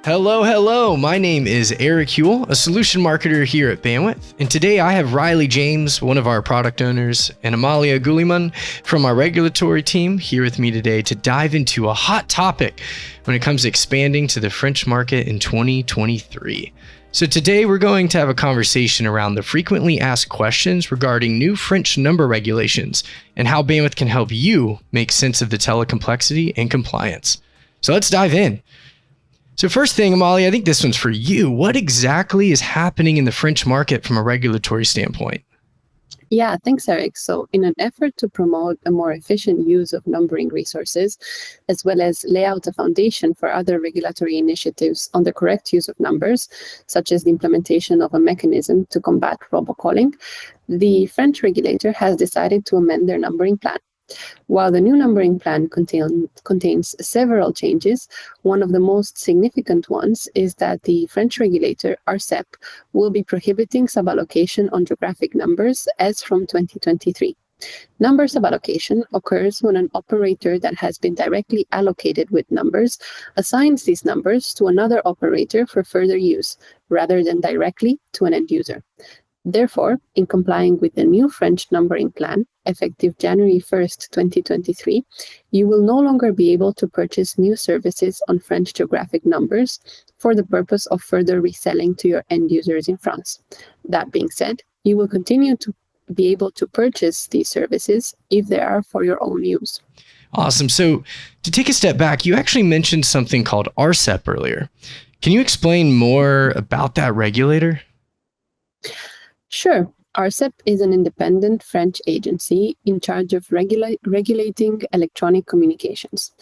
Hello, hello. My name is Eric Huell, a solution marketer here at Bandwidth. And today I have Riley James, one of our product owners, and Amalia Guliman from our regulatory team here with me today to dive into a hot topic when it comes to expanding to the French market in 2023. So today we're going to have a conversation around the frequently asked questions regarding new French number regulations and how Bandwidth can help you make sense of the telecomplexity and compliance. So let's dive in. So first thing, Amalia, I think this one's for you. What exactly is happening in the French market from a regulatory standpoint? Yeah, thanks, Eric. So in an effort to promote a more efficient use of numbering resources, as well as lay out a foundation for other regulatory initiatives on the correct use of numbers, such as the implementation of a mechanism to combat robocalling, the French regulator has decided to amend their numbering plan. While the new numbering plan contains several changes, one of the most significant ones is that the French regulator, ARCEP, will be prohibiting suballocation on geographic numbers as from 2023. Number suballocation occurs when an operator that has been directly allocated with numbers assigns these numbers to another operator for further use, rather than directly to an end user. Therefore, in complying with the new French numbering plan, effective January 1st, 2023, you will no longer be able to purchase new services on French geographic numbers for the purpose of further reselling to your end users in France. That being said, you will continue to be able to purchase these services if they are for your own use. Awesome. So to take a step back, you actually mentioned something called ARCEP earlier. Can you explain more about that regulator? Sure. ARCEP is an independent French agency in charge of regulating electronic communications.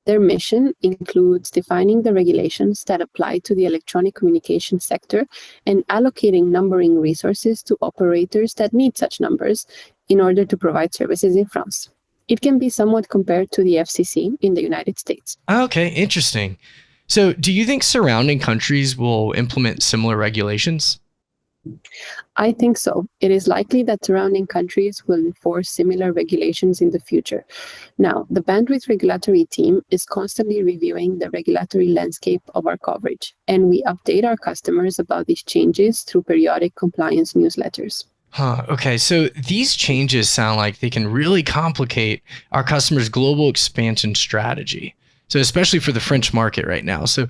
Their mission includes defining the regulations that apply to the electronic communication sector and allocating numbering resources to operators that need such numbers in order to provide services in France. It can be somewhat compared to the FCC in the United States. Okay, interesting. So do you think surrounding countries will implement similar regulations? I think so. It is likely that surrounding countries will enforce similar regulations in the future. Now, the Bandwidth regulatory team is constantly reviewing the regulatory landscape of our coverage, and we update our customers about these changes through periodic compliance newsletters. Okay, so these changes sound like they can really complicate our customers' global expansion strategy. So especially for the French market right now. So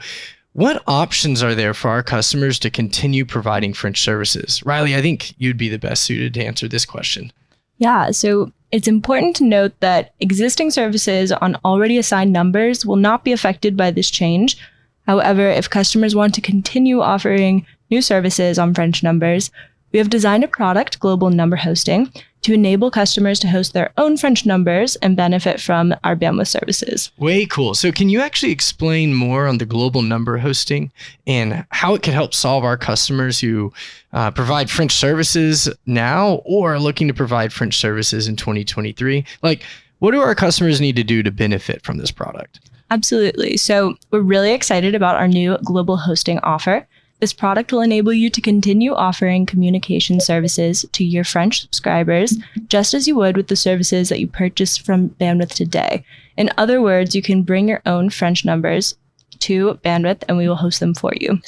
what options are there for our customers to continue providing French services? Riley, I think you'd be the best suited to answer this question. Yeah, so it's important to note that existing services on already assigned numbers will not be affected by this change. However, if customers want to continue offering new services on French numbers, we have designed a product, Global Number Hosting, to enable customers to host their own French numbers and benefit from our Bandwidth services. Way cool. So can you actually explain more on the global number hosting and how it can help solve our customers who provide French services now or are looking to provide French services in 2023? Like, what do our customers need to do to benefit from this product? Absolutely. So we're really excited about our new global hosting offer. This product will enable you to continue offering communication services to your French subscribers, just as you would with the services that you purchase from Bandwidth today. In other words, you can bring your own French numbers to Bandwidth and we will host them for you.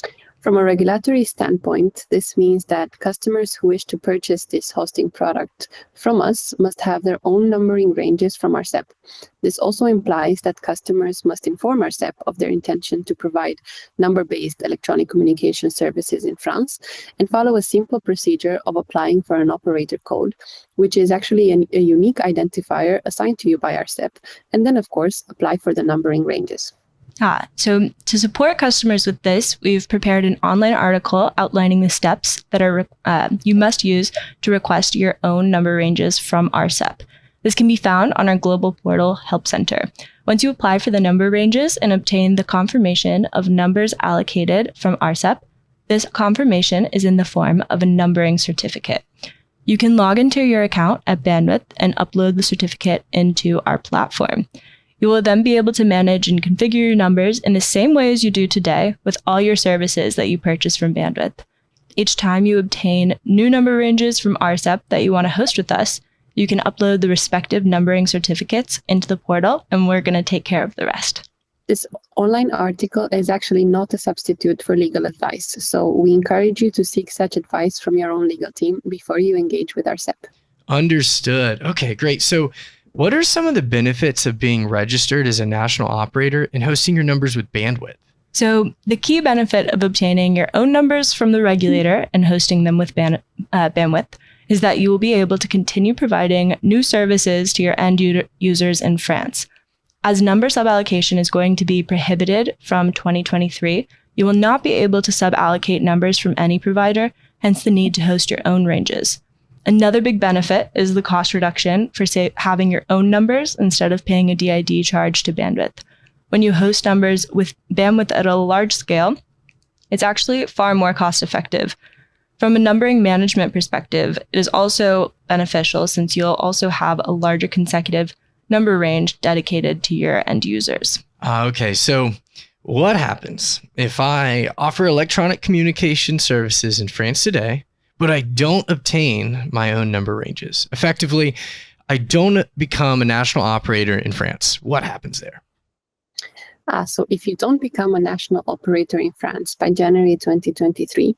From a regulatory standpoint, this means that customers who wish to purchase this hosting product from us must have their own numbering ranges from ARCEP. This also implies that customers must inform ARCEP of their intention to provide number-based electronic communication services in France and follow a simple procedure of applying for an operator code, which is actually a unique identifier assigned to you by ARCEP, and then, of course, apply for the numbering ranges. So to support customers with this, we've prepared an online article outlining the steps that are you must use to request your own number ranges from ARCEP. This can be found on our global portal Help Center. Once you apply for the number ranges and obtain the confirmation of numbers allocated from ARCEP, this confirmation is in the form of a numbering certificate. You can log into your account at Bandwidth and upload the certificate into our platform. You will then be able to manage and configure your numbers in the same way as you do today with all your services that you purchase from Bandwidth. Each time you obtain new number ranges from ARCEP that you want to host with us, you can upload the respective numbering certificates into the portal, and we're going to take care of the rest. This online article is actually not a substitute for legal advice, so we encourage you to seek such advice from your own legal team before you engage with our SEP. Understood. Okay, great. So what are some of the benefits of being registered as a national operator and hosting your numbers with Bandwidth? So the key benefit of obtaining your own numbers from the regulator and hosting them with Bandwidth is that you will be able to continue providing new services to your end users in France. As number suballocation is going to be prohibited from 2023, you will not be able to suballocate numbers from any provider, hence the need to host your own ranges. Another big benefit is the cost reduction for, having your own numbers instead of paying a DID charge to Bandwidth. When you host numbers with Bandwidth at a large scale, it's actually far more cost effective. From a numbering management perspective, it is also beneficial since you'll also have a larger consecutive number range dedicated to your end users. Okay, so what happens if I offer electronic communication services in France today, but I don't obtain my own number ranges? Effectively, I don't become a national operator in France. What happens there? So if you don't become a national operator in France by January 2023,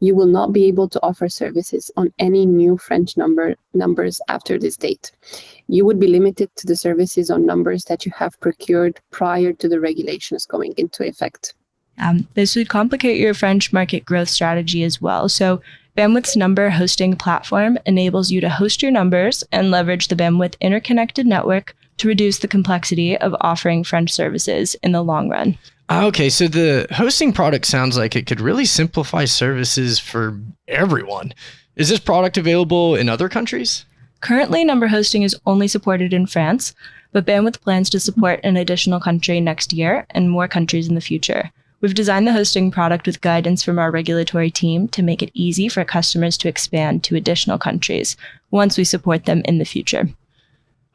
you will not be able to offer services on any new French numbers after this date. You would be limited to the services on numbers that you have procured prior to the regulations going into effect. This would complicate your French market growth strategy as well. So Bandwidth's number hosting platform enables you to host your numbers and leverage the Bandwidth interconnected network to reduce the complexity of offering French services in the long run. Okay, so the hosting product sounds like it could really simplify services for everyone. Is this product available in other countries? Currently, number hosting is only supported in France, but Bandwidth plans to support an additional country next year and more countries in the future. We've designed the hosting product with guidance from our regulatory team to make it easy for customers to expand to additional countries once we support them in the future.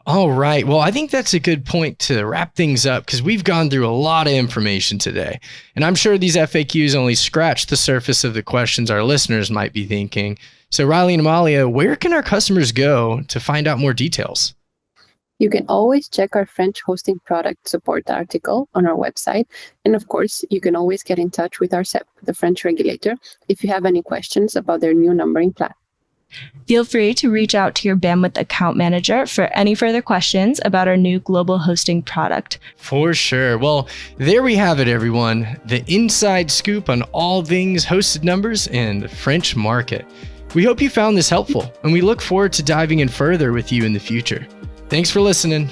All right. Well, I think that's a good point to wrap things up because we've gone through a lot of information today. And I'm sure these FAQs only scratch the surface of the questions our listeners might be thinking. So Riley and Amalia, where can our customers go to find out more details? You can always check our French hosting product support article on our website. And of course, you can always get in touch with our SEP, the French regulator, if you have any questions about their new numbering plan. Feel free to reach out to your Bandwidth account manager for any further questions about our new global hosting product. For sure. Well, there we have it, everyone. The inside scoop on all things hosted numbers and the French market. We hope you found this helpful, and we look forward to diving in further with you in the future. Thanks for listening.